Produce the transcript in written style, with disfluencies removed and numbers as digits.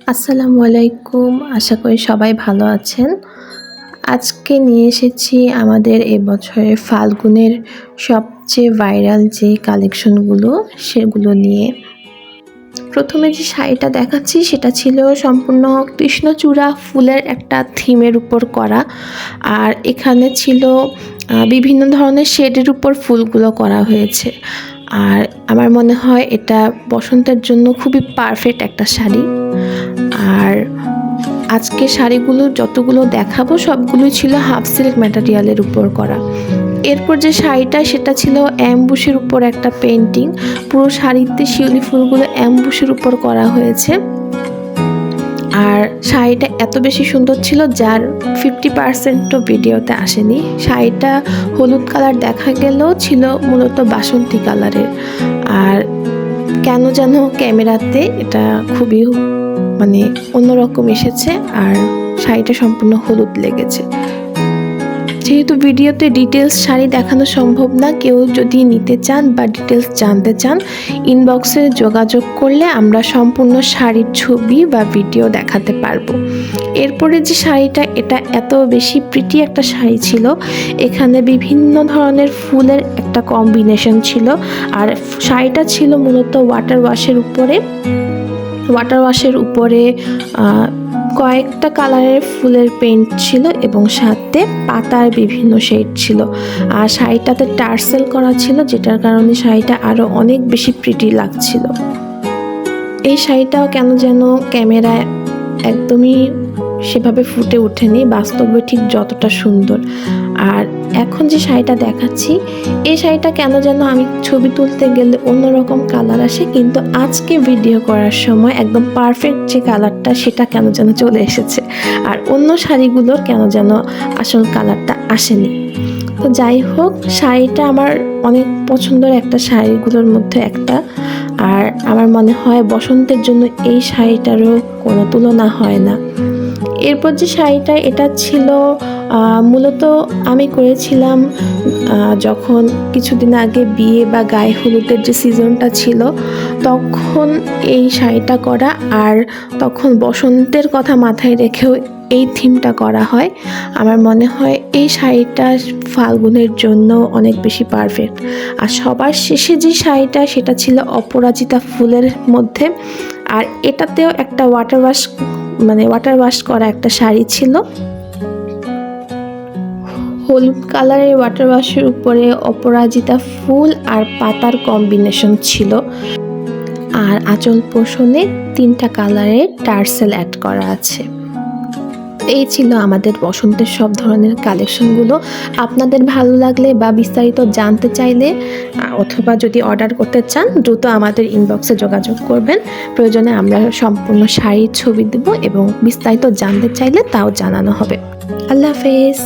আসসালামু আলাইকুম। আশা করি সবাই ভালো আছেন। আজকে নিয়ে এসেছি আমাদের এবছরের ফাল্গুনের সবচেয়ে ভাইরাল যে কালেকশনগুলো সেগুলো নিয়ে। প্রথমে যে শাড়িটা দেখাচ্ছি সেটা ছিল সম্পূর্ণ কৃষ্ণচূড়া ফুলের একটা থিমের উপর করা। আর এখানে ছিল বিভিন্ন ধরনের শেডের উপর ফুলগুলো করা হয়েছে। আর আমার মনে হয় এটা বসন্তের জন্য খুবই পারফেক্ট একটা শাড়ি। আর আজকে শাড়িগুলো যতগুলো দেখাবো সবগুলোই ছিল হাফ সিল্ক ম্যাটেরিয়ালের উপর করা। এরপর যে শাড়িটা সেটা ছিল অ্যাম্বুশের উপর একটা পেন্টিং। পুরো শাড়িতে শিউলি ফুলগুলো অ্যাম্বুশের উপর করা হয়েছে। আর শাড়িটা এত বেশি সুন্দর ছিল যার 50%ও ভিডিওতে আসেনি। শাড়িটা হলুদ কালার দেখা গেলেও ছিল মূলত বাসন্তী কালারের। আর কেন যেন ক্যামেরাতে এটা খুবই অন্যরকম এসেছে। আর শাড়িটা সম্পূর্ণ হলুদ লেগেছে। যেহেতু ভিডিওতে ডিটেলস শাড়ি দেখানো সম্ভব না, কেউ যদি নিতে চান বা ডিটেলস জানতে চান ইনবক্সে যোগাযোগ করলে আমরা সম্পূর্ণ শাড়ির ছবি বা ভিডিও দেখাতে পারবো। এরপরে যে শাড়িটা, এটা এত বেশি প্রিটি একটা শাড়ি ছিল। এখানে বিভিন্ন ধরনের ফুলের একটা কম্বিনেশন ছিল। আর শাড়িটা ছিল মূলত ওয়াটার ওয়াশের উপরে কয়েকটা কালারের ফুলের পেইন্ট ছিল এবং সাথে পাতার বিভিন্ন শেড ছিল। আর শাড়িটাতে টার্সেল করা ছিল, যেটার কারণে শাড়িটা আরও অনেক বেশি প্রিটি লাগছিল। এই শাড়িটাও কেন যেন ক্যামেরায় একদমই সেভাবে ফুটে ওঠেনি, বাস্তবে ঠিক যতটা সুন্দর। আর এখন যে শাড়িটা দেখাচ্ছি, এই শাড়িটা কেন যেন আমি ছবি তুলতে গেলে অন্যরকম কালার আসে, কিন্তু আজকে ভিডিও করার সময় একদম পারফেক্ট যে কালারটা সেটা কেন যেন চলে এসেছে। আর অন্য শাড়িগুলোর কেন যেন আসল কালারটা আসেনি। তো যাই হোক, শাড়িটা আমার অনেক পছন্দের একটা শাড়িগুলোর মধ্যে একটা। আর আমার মনে হয় বসন্তের জন্য এই শাড়িটারও কোনো তুলনা হয় না। এরপর যে শাড়িটা, এটা ছিল মূলত আমি করেছিলাম যখন কিছুদিন আগে বিয়ে বা গায়ে হলুদের যে সিজনটা ছিল তখন এই শাড়িটা করা। আর তখন বসন্তের কথা মাথায় রেখেও এই থিমটা করা হয়। আমার মনে হয় এই শাড়িটা ফাল্গুনের জন্য অনেক বেশি পারফেক্ট। আর সবার শেষে যে শাড়িটা সেটা ছিল অপরাজিতা ফুলের মধ্যে। আর এটাতেও একটা ওয়াটার ওয়াশ করা একটা শাড়ি ছিল। হলুদ কালারের ওয়াটার ওয়াশের উপরে অপরাজিতা ফুল আর পাতার কম্বিনেশন ছিল। আর আঁচল পোষণে 3টা কালারের টার্সেল অ্যাড করা আছে। এই ছিল আমাদের বসন্তের সব ধরনের কালেকশনগুলো। আপনাদের ভালো লাগলে বা বিস্তারিত জানতে চাইলে অথবা যদি অর্ডার করতে চান দ্রুত আমাদের ইনবক্সে যোগাযোগ করবেন। প্রয়োজনে আমরা সম্পূর্ণ শাড়ির ছবি দেব এবং বিস্তারিত জানতে চাইলে তাও জানানো হবে। আল্লাহ হাফেজ।